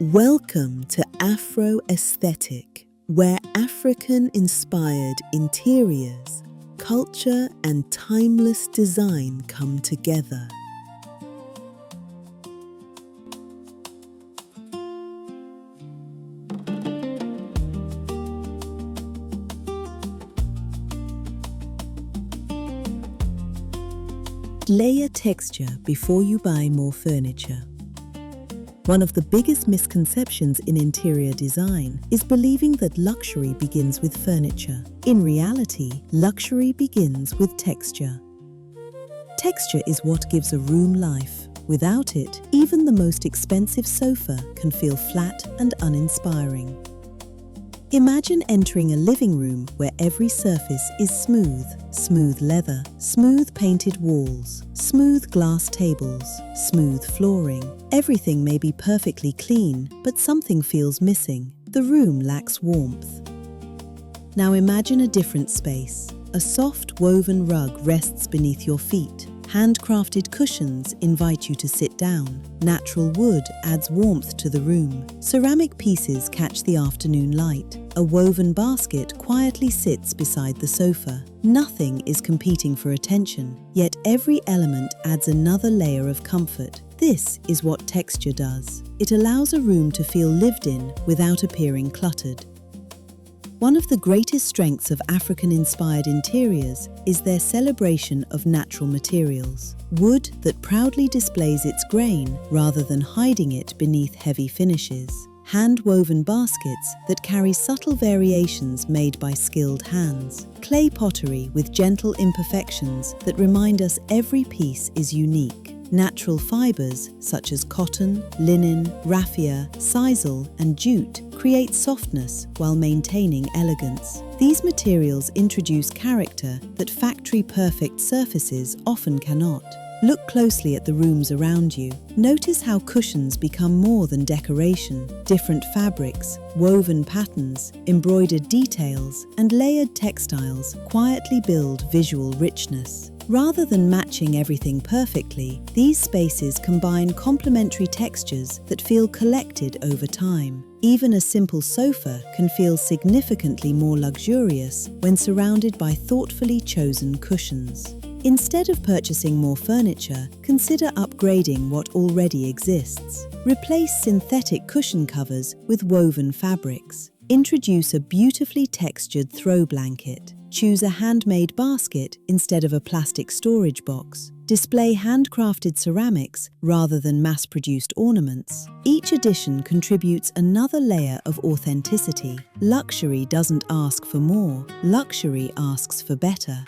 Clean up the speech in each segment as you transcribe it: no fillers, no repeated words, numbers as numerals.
Welcome to AFRO AESTHETIC, where African-inspired interiors, culture and timeless design come together. Layer texture before you buy more furniture. One of the biggest misconceptions in interior design is believing that luxury begins with furniture. In reality, luxury begins with texture. Texture is what gives a room life. Without it, even the most expensive sofa can feel flat and uninspiring. Imagine entering a living room where every surface is smooth leather, smooth painted walls, smooth glass tables, smooth flooring. Everything may be perfectly clean, but something feels missing. The room lacks warmth. Now imagine a different space. A soft woven rug rests beneath your feet. Handcrafted cushions invite you to sit down. Natural wood adds warmth to the room. Ceramic pieces catch the afternoon light. A woven basket quietly sits beside the sofa. Nothing is competing for attention, yet every element adds another layer of comfort. This is what texture does. It allows a room to feel lived in without appearing cluttered. One of the greatest strengths of African-inspired interiors is their celebration of natural materials. Wood that proudly displays its grain rather than hiding it beneath heavy finishes. Hand-woven baskets that carry subtle variations made by skilled hands. Clay pottery with gentle imperfections that remind us every piece is unique. Natural fibers such as cotton, linen, raffia, sisal, and jute create softness while maintaining elegance. These materials introduce character that factory-perfect surfaces often cannot. Look closely at the rooms around you. Notice how cushions become more than decoration. Different fabrics, woven patterns, embroidered details, and layered textiles quietly build visual richness. Rather than matching everything perfectly, these spaces combine complementary textures that feel collected over time. Even a simple sofa can feel significantly more luxurious when surrounded by thoughtfully chosen cushions. Instead of purchasing more furniture, consider upgrading what already exists. Replace synthetic cushion covers with woven fabrics. Introduce a beautifully textured throw blanket. Choose a handmade basket instead of a plastic storage box. Display handcrafted ceramics rather than mass-produced ornaments. Each addition contributes another layer of authenticity. Luxury doesn't ask for more, luxury asks for better.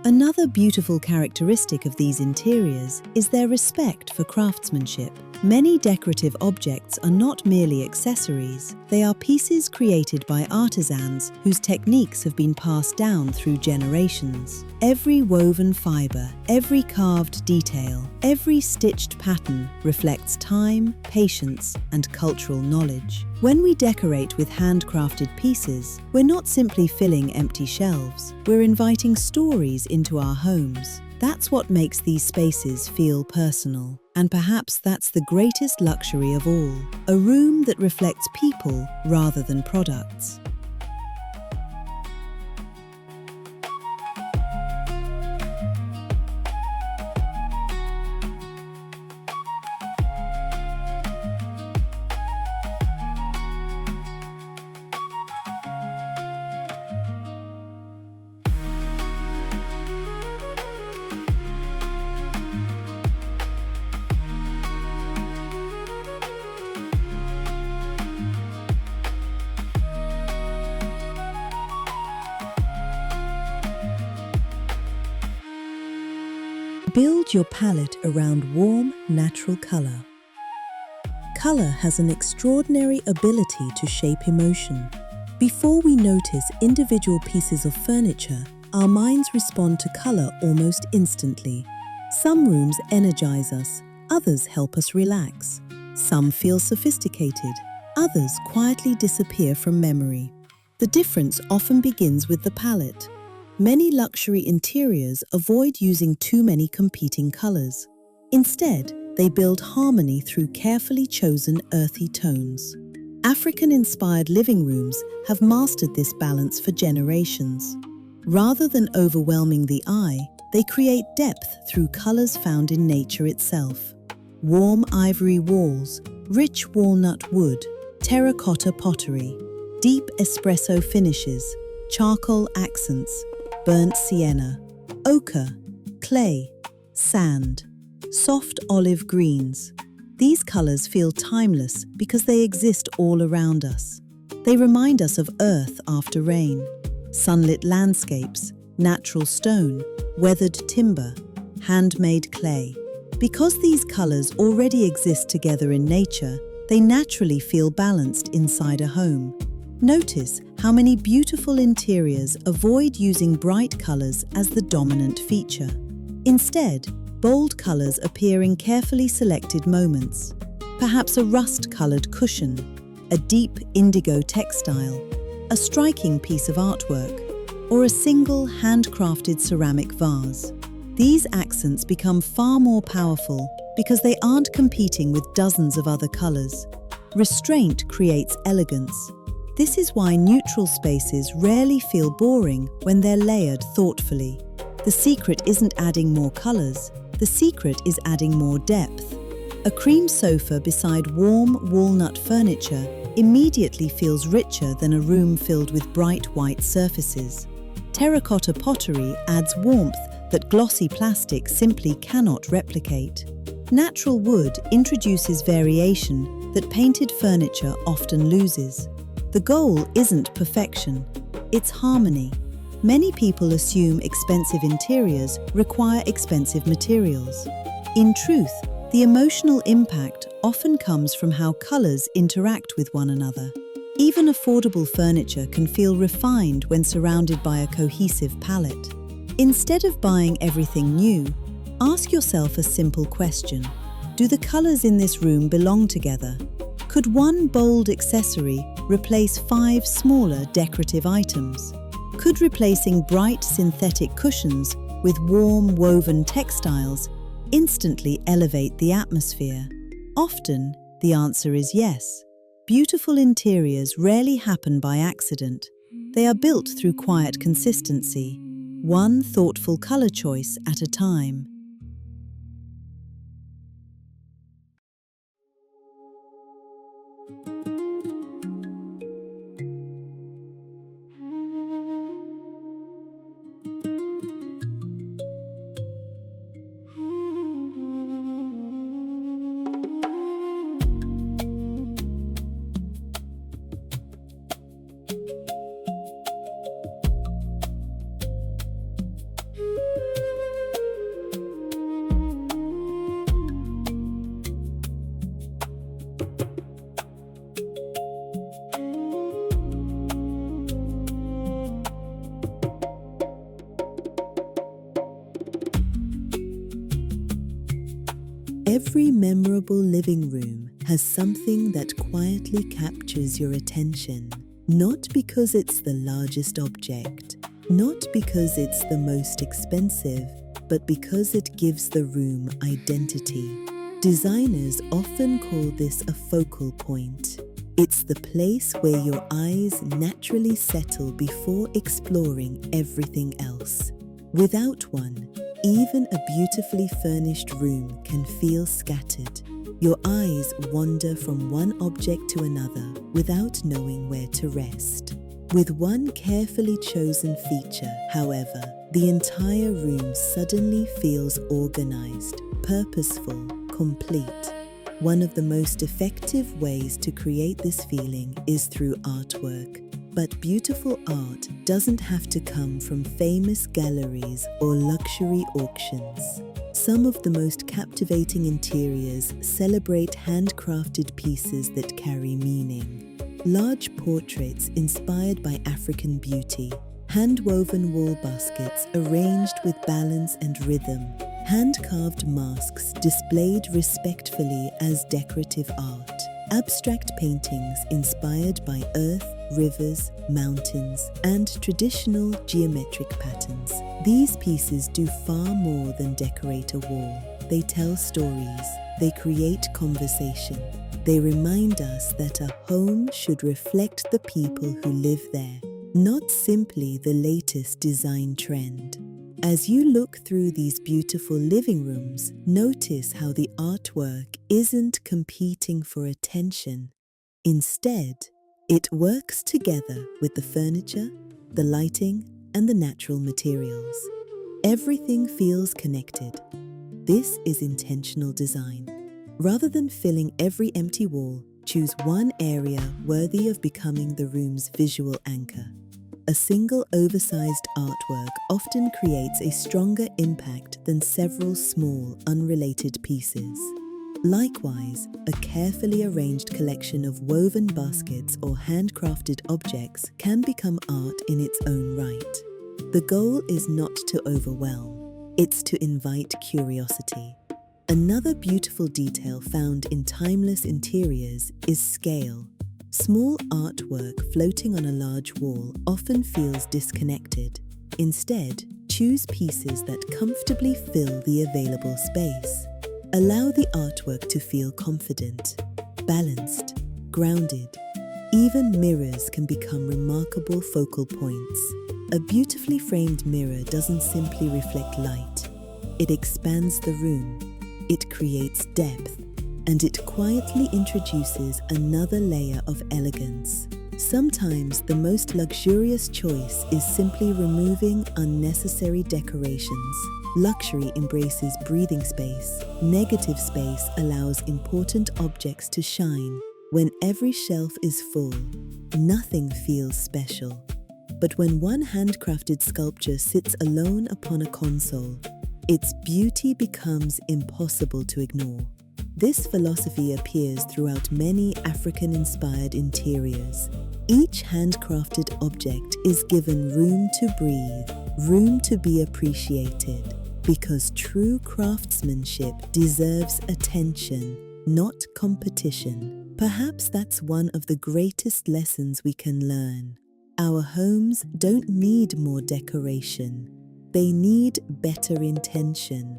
Another beautiful characteristic of these interiors is their respect for craftsmanship. Many decorative objects are not merely accessories, they are pieces created by artisans whose techniques have been passed down through generations. Every woven fiber, every carved detail, every stitched pattern reflects time, patience, and cultural knowledge. When we decorate with handcrafted pieces, we're not simply filling empty shelves, we're inviting stories into our homes. That's what makes these spaces feel personal. And perhaps that's the greatest luxury of all, a room that reflects people rather than products. Build your palette around warm, natural color. Color has an extraordinary ability to shape emotion. Before we notice individual pieces of furniture, our minds respond to color almost instantly. Some rooms energize us, others help us relax. Some feel sophisticated, others quietly disappear from memory. The difference often begins with the palette. Many luxury interiors avoid using too many competing colors. Instead, they build harmony through carefully chosen earthy tones. African-inspired living rooms have mastered this balance for generations. Rather than overwhelming the eye, they create depth through colors found in nature itself. Warm ivory walls, rich walnut wood, terracotta pottery, deep espresso finishes, charcoal accents, burnt sienna, ochre, clay, sand, soft olive greens. These colors feel timeless because they exist all around us. They remind us of earth after rain, sunlit landscapes, natural stone, weathered timber, handmade clay. Because these colors already exist together in nature, they naturally feel balanced inside a home. Notice how many beautiful interiors avoid using bright colors as the dominant feature. Instead, bold colors appear in carefully selected moments. Perhaps a rust-colored cushion, a deep indigo textile, a striking piece of artwork, or a single handcrafted ceramic vase. These accents become far more powerful because they aren't competing with dozens of other colors. Restraint creates elegance. This is why neutral spaces rarely feel boring when they're layered thoughtfully. The secret isn't adding more colors, the secret is adding more depth. A cream sofa beside warm walnut furniture immediately feels richer than a room filled with bright white surfaces. Terracotta pottery adds warmth that glossy plastic simply cannot replicate. Natural wood introduces variation that painted furniture often loses. The goal isn't perfection, it's harmony. Many people assume expensive interiors require expensive materials. In truth, the emotional impact often comes from how colors interact with one another. Even affordable furniture can feel refined when surrounded by a cohesive palette. Instead of buying everything new, ask yourself a simple question. Do the colors in this room belong together? Could one bold accessory replace 5 smaller decorative items? Could replacing bright synthetic cushions with warm woven textiles instantly elevate the atmosphere? Often, the answer is yes. Beautiful interiors rarely happen by accident. They are built through quiet consistency, one thoughtful color choice at a time. Every memorable living room has something that quietly captures your attention, not because it's the largest object, not because it's the most expensive, but because it gives the room identity. Designers often call this a focal point. It's the place where your eyes naturally settle before exploring everything else. Without one, even a beautifully furnished room can feel scattered. Your eyes wander from one object to another without knowing where to rest. With one carefully chosen feature, however, the entire room suddenly feels organized, purposeful, complete. One of the most effective ways to create this feeling is through artwork. But beautiful art doesn't have to come from famous galleries or luxury auctions. Some of the most captivating interiors celebrate handcrafted pieces that carry meaning. Large portraits inspired by African beauty, hand-woven wall baskets arranged with balance and rhythm, hand-carved masks displayed respectfully as decorative art, abstract paintings inspired by earth, rivers, mountains, and traditional geometric patterns. These pieces do far more than decorate a wall. They tell stories, they create conversation. They remind us that a home should reflect the people who live there, not simply the latest design trend. As you look through these beautiful living rooms, notice how the artwork isn't competing for attention. Instead, it works together with the furniture, the lighting, and the natural materials. Everything feels connected. This is intentional design. Rather than filling every empty wall, choose one area worthy of becoming the room's visual anchor. A single oversized artwork often creates a stronger impact than several small, unrelated pieces. Likewise, a carefully arranged collection of woven baskets or handcrafted objects can become art in its own right. The goal is not to overwhelm, it's to invite curiosity. Another beautiful detail found in timeless interiors is scale. Small artwork floating on a large wall often feels disconnected. Instead, choose pieces that comfortably fill the available space. Allow the artwork to feel confident, balanced, grounded. Even mirrors can become remarkable focal points. A beautifully framed mirror doesn't simply reflect light. It expands the room, it creates depth, and it quietly introduces another layer of elegance. Sometimes the most luxurious choice is simply removing unnecessary decorations. Luxury embraces breathing space. Negative space allows important objects to shine. When every shelf is full, nothing feels special. But when one handcrafted sculpture sits alone upon a console, its beauty becomes impossible to ignore. This philosophy appears throughout many African-inspired interiors. Each handcrafted object is given room to breathe, room to be appreciated, because true craftsmanship deserves attention, not competition. Perhaps that's one of the greatest lessons we can learn. Our homes don't need more decoration. They need better intention.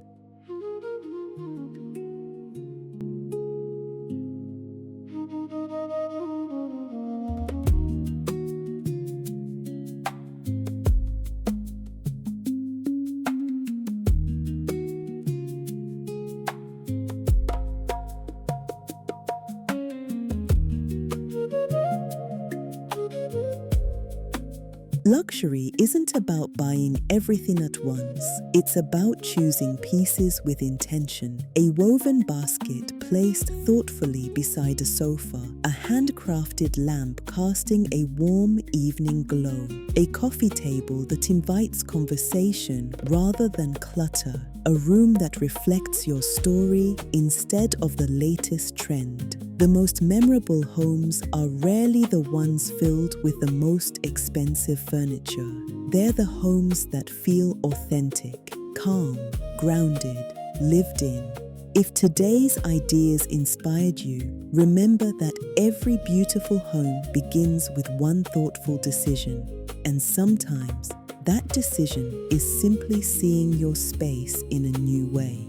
Luxury isn't about buying everything at once. It's about choosing pieces with intention. A woven basket placed thoughtfully beside a sofa, a handcrafted lamp casting a warm evening glow, a coffee table that invites conversation rather than clutter, a room that reflects your story instead of the latest trend. The most memorable homes are rarely the ones filled with the most expensive furniture. They're the homes that feel authentic, calm, grounded, lived in. If today's ideas inspired you, remember that every beautiful home begins with one thoughtful decision. And sometimes that decision is simply seeing your space in a new way.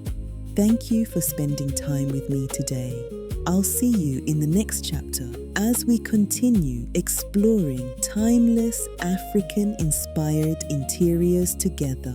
Thank you for spending time with me today. I'll see you in the next chapter as we continue exploring timeless African-inspired interiors together.